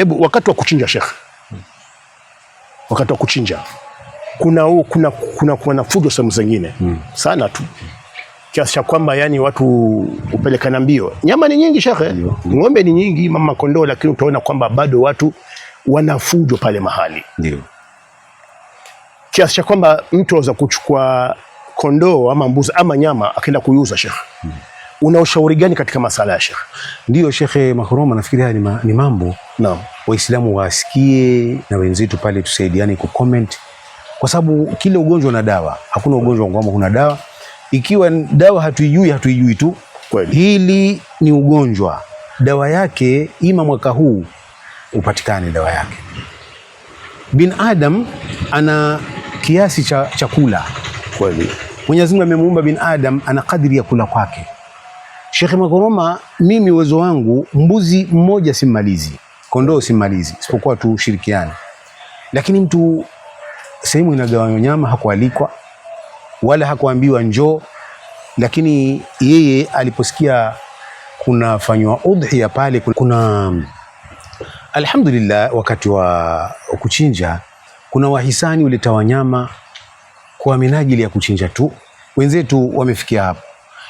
Hebu wakati wa kuchinja Sheikh, wakati wa kuchinja kuna fujo sehemu zingine sana tu, kiasi cha kwamba yani watu upelekana mbio. Nyama ni nyingi Sheikh, ng'ombe ni nyingi, mama kondoo, lakini utaona kwamba bado watu wanafujo pale mahali. Ndio. Kiasi cha kwamba mtu aweza kuchukua kondoo ama mbuzi ama nyama akaenda kuiuza Sheikh. Una ushauri gani katika masala ya Sheikh? Ndio Sheikh Makoroma, nafikiri haya ni mambo Waislamu wasikie na wenzetu pale tusaidiane ku comment, kwa sababu kila ugonjwa una dawa. Hakuna ugonjwa kwamba kuna dawa. Ikiwa dawa hatuijui tu. Kweli. Hili ni ugonjwa, dawa yake ima mwaka huu upatikane dawa yake. Bin Adam ana kiasi cha chakula. Kweli. Mwenyezi Mungu amemuumba bin Adam ana kadri ya kula kwake. Sheikh Makoroma, mimi uwezo wangu mbuzi mmoja simmalizi, kondoo simmalizi, isipokuwa tu shirikiane. Lakini mtu sehemu inagawanywa nyama hakualikwa wala hakuambiwa njoo, lakini yeye aliposikia kuna fanywa udhiya pale, kuna alhamdulillah, wakati wa kuchinja kuna wahisani uleta wanyama kwa minajili ya kuchinja tu. Wenzetu wamefikia hapo,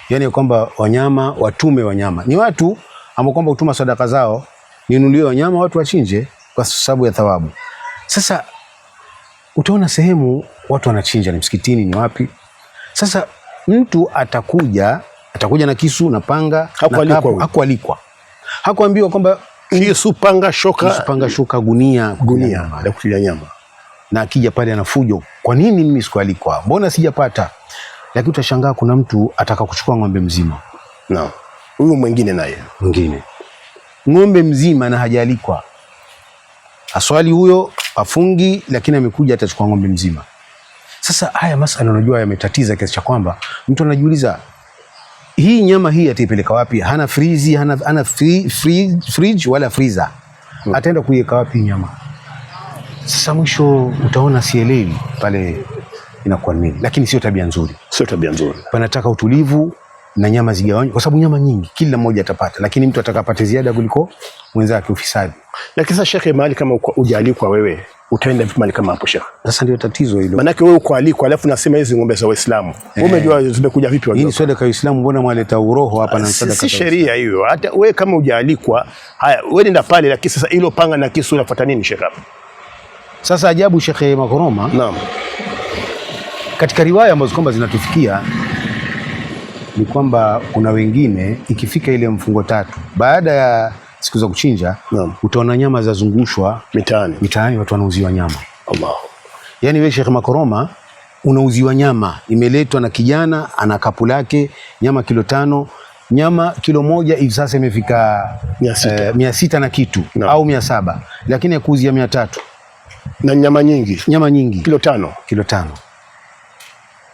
yani kwamba wanyama, watume wanyama, ni watu ambao kwamba utuma sadaka zao, ninunulie wanyama watu wachinje kwa sababu ya thawabu. Sasa utaona sehemu watu wanachinja, ni msikitini, ni wapi. Sasa mtu atakuja na kisu na panga, hakualikwa, hakuambiwa kwamba kisu, panga, shoka, gunia la kutilia nyama. Na akija pale anafujo, kwa nini mimi sikualikwa? Mbona sijapata? Lakini utashangaa kuna mtu ataka kuchukua ng'ombe mzima. Huyu mwingine ng'ombe mzima na hajaalikwa. Aswali huyo, afungi, lakini amekuja atachukua ng'ombe mzima. Sasa haya masala unajua yametatiza kiasi cha kwamba mtu anajiuliza, hii nyama hii ataipeleka wapi? Hana frizi, hana fridge wala freezer. Ataenda kuiweka wapi nyama? Sasa mwisho utaona sielewi pale inakuwa nini. Lakini sio tabia nzuri. Panataka utulivu na nyama zigawanywe, kwa sababu nyama nyingi kila mmoja atapata, lakini mtu atakapata ziada kuliko mwenzake, ufisadi. Lakini sasa Sheikh, mahali kama hujaalikwa wewe, utaenda vipi mahali kama hapo Sheikh? Sasa ndio tatizo hilo. Maana wewe uko alikwa, alafu nasema hizi ng'ombe za Waislamu. Umejua zimekuja vipi wajua? Hii sadaka ya Uislamu, mbona mwaleta uroho hapa na sadaka? Si sheria hiyo. Hata wewe kama hujaalikwa, haya wewe nenda pale, lakini sasa hilo panga na kisu unafuata nini Sheikh hapo? Sasa ajabu Sheikh Makoroma. Katika riwaya ambazo kwamba zinatufikia ni kwamba kuna wengine ikifika ile mfungo 3 baada ya siku za kuchinja, utaona nyama zazungushwa mitaani, watu wanauziwa nyama. Allah. Yani wewe Sheikh Makoroma unauziwa nyama, imeletwa na kijana ana kapu lake, nyama kilo 5, nyama kilo 1 hivi sasa imefika 600 na kitu au 700, lakini yakuuzia 300 na nyama nyingi kilo 5.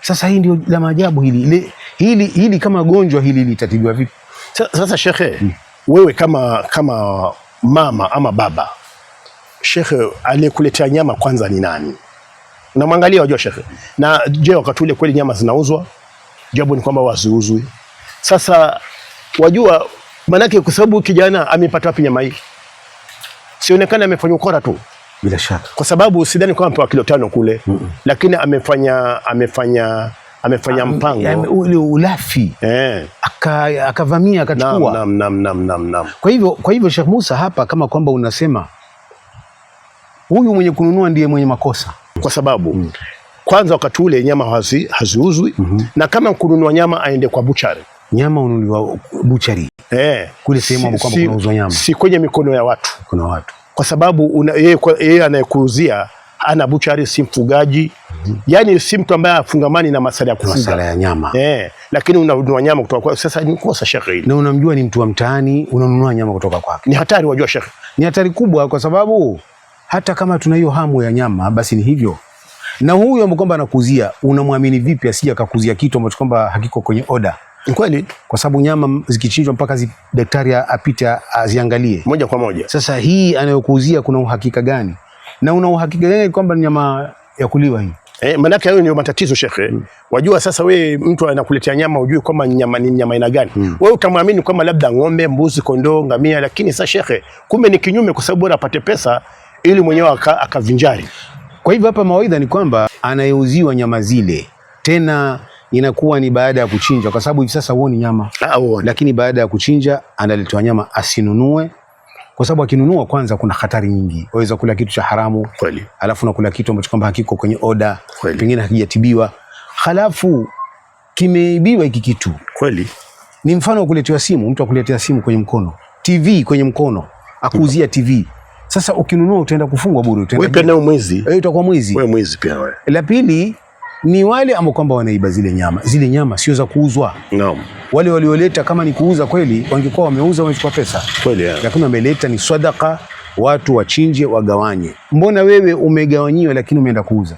Sasa hii ndio la maajabu hili kama gonjwa hili litatibiwa vipi? Sasa Sheikh, wewe kama mama ama baba, Sheikh, aliyekuletea nyama kwanza ni nani? Unamwangalia, wajua Sheikh. Na je, wakati ule kweli nyama zinauzwa? Jawabu ni kwamba waziuzwi. Sasa wajua, manake kwa sababu kijana amepata wapi nyama hii? Sionekana amefanya ukora tu. Bila shaka. Kwa sababu sidhani kwamba amepewa kilo 5 kule. Lakini amefanya mpango ule ulafi. Akavamia akachukua. Naam. Kwa hivyo Sheikh Musa, hapa kama kwamba unasema huyu mwenye kununua ndiye mwenye makosa, kwa sababu kwanza wakati ule nyama haziuzwi. Na kama kununua nyama aende kwa buchari. Nyama ununuliwa buchari. Kule sehemu ambapo kunauzwa nyama. Si kwenye mikono ya watu. Kuna watu. Kwa sababu yeye anayekuuzia ana buchari, si mfugaji. Yani si mtu ambaye afungamani na masala ya kufuga. Masala ya nyama. Lakini unanunua nyama kutoka kwa, sasa ni kosa Sheikh hili. Na unamjua ni mtu wa mtaani, unanunua nyama kutoka kwake. Ni hatari, wajua Sheikh. Ni hatari kubwa, kwa sababu hata kama tuna hiyo hamu ya nyama, basi ni hivyo. Na huyu ambaye kwamba anakuuzia, unamwamini vipi asije akakuzia kitu ambacho kwamba hakiko kwenye order? Kweli, kwa sababu nyama zikichinjwa mpaka daktari apite aziangalie moja kwa moja. Sasa hii anayokuuzia kuna uhakika gani? Na una uhakika gani kwamba nyama ya kuliwa hii? Manake hayo ndio matatizo shekhe. Wajua sasa we mtu anakuletea nyama ujui kama nyama ni nyama aina gani. Wewe utamwamini kama labda ng'ombe, mbuzi, kondoo, ngamia, lakini sasa shekhe kumbe ni kinyume, kwa sababu apate pesa ili mwenyewe akavinjari. Kwa hivyo hapa mawaidha ni kwamba anayeuziwa nyama zile tena inakuwa ni baada ya kuchinja, kwa sababu hivi sasa huoni nyama. Lakini baada ya kuchinja analetwa nyama, asinunue, kwa sababu akinunua kwanza kuna hatari nyingi. Waweza kula kitu cha haramu kweli, alafu nakula kitu ambacho kwamba hakiko kwenye oda, pengine hakijatibiwa, halafu kimeibiwa hiki kitu kweli. Ni mfano wa kuletewa simu, mtu akuletea simu kwenye mkono, TV kwenye mkono, akuuzia TV. Sasa ukinunua utaenda kufungwa bure, wewe pia nao mwezi, utakuwa mwizi. Wewe mwizi pia wewe. La pili ni wale ambao kwamba wanaiba zile nyama. Zile nyama sio za kuuzwa. Naam. Wale walioleta kama ni kuuza kweli, wangekuwa wameuza wamechukua pesa. Kweli. Lakini wameleta ni sadaka, watu wachinje wagawanye. Mbona wewe umegawanyiwa lakini umeenda kuuza?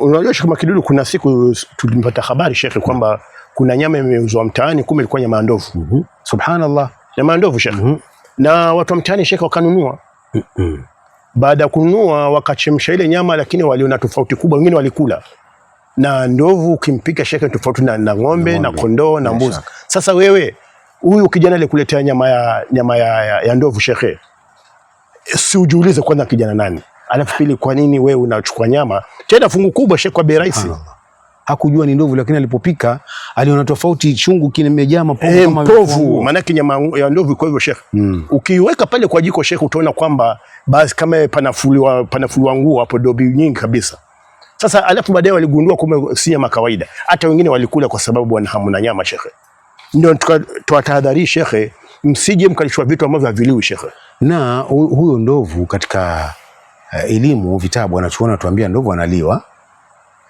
Unajua kama kidudu, kuna siku tulimpata habari shekhe kwamba kuna nyama imeuzwa mtaani, kumbe ilikuwa nyama ya ndovu. Subhanallah. Nyama ya ndovu shekhe. Na watu wa mtaani shekhe wakanunua. Baada ya kununua wakachemsha ile nyama, lakini waliona tofauti kubwa, wengine walikula. Na ndovu ukimpika shekhe tofauti na ng'ombe na kondoo na mbuzi. Sasa wewe huyu kijana alikuletea nyama ya ndovu shekhe, si ujiulize kwanza kijana nani? Alafu pili, kwa nini wewe unachukua nyama tena fungu kubwa shekhe kwa bei rahisi? Hakujua ni ndovu, lakini alipopika aliona tofauti, chungu kimejaa mapovu kama mapovu. Maana nyama ya ndovu kwa hivyo shekhe, ukiweka pale kwa jiko shekhe, utaona kwamba basi kama panafuliwa nguo hapo, dobi nyingi kabisa. Sasa alafu baadaye waligundua kumbe si nyama kawaida. Hata wengine walikula kwa sababu wana hamu na nyama shekhe. Ndio tuwatahadhari shekhe, msije mkalishwa vitu ambavyo haviliwi shekhe. Na huyo ndovu katika elimu vitabu anachoona tuambia ndovu analiwa.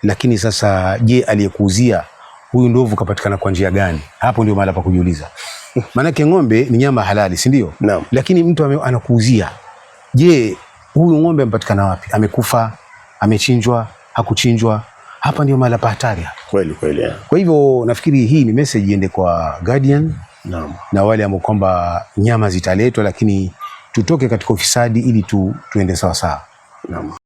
Lakini sasa je, aliyekuuzia huyu ndovu kapatikana kwa njia gani? Hapo ndio mahali pa kujiuliza. Maana ng'ombe ni nyama halali, si ndio? Lakini mtu anakuuzia, je, huyu ng'ombe amepatikana wapi? Amekufa, amechinjwa, hakuchinjwa? Hapa ndio mahali pa hatari. Kweli kweli. Kwa hivyo nafikiri hii ni message iende kwa Guardian na wale ambao kwamba nyama zitaletwa, lakini tutoke katika ufisadi ili tuende sawa sawa.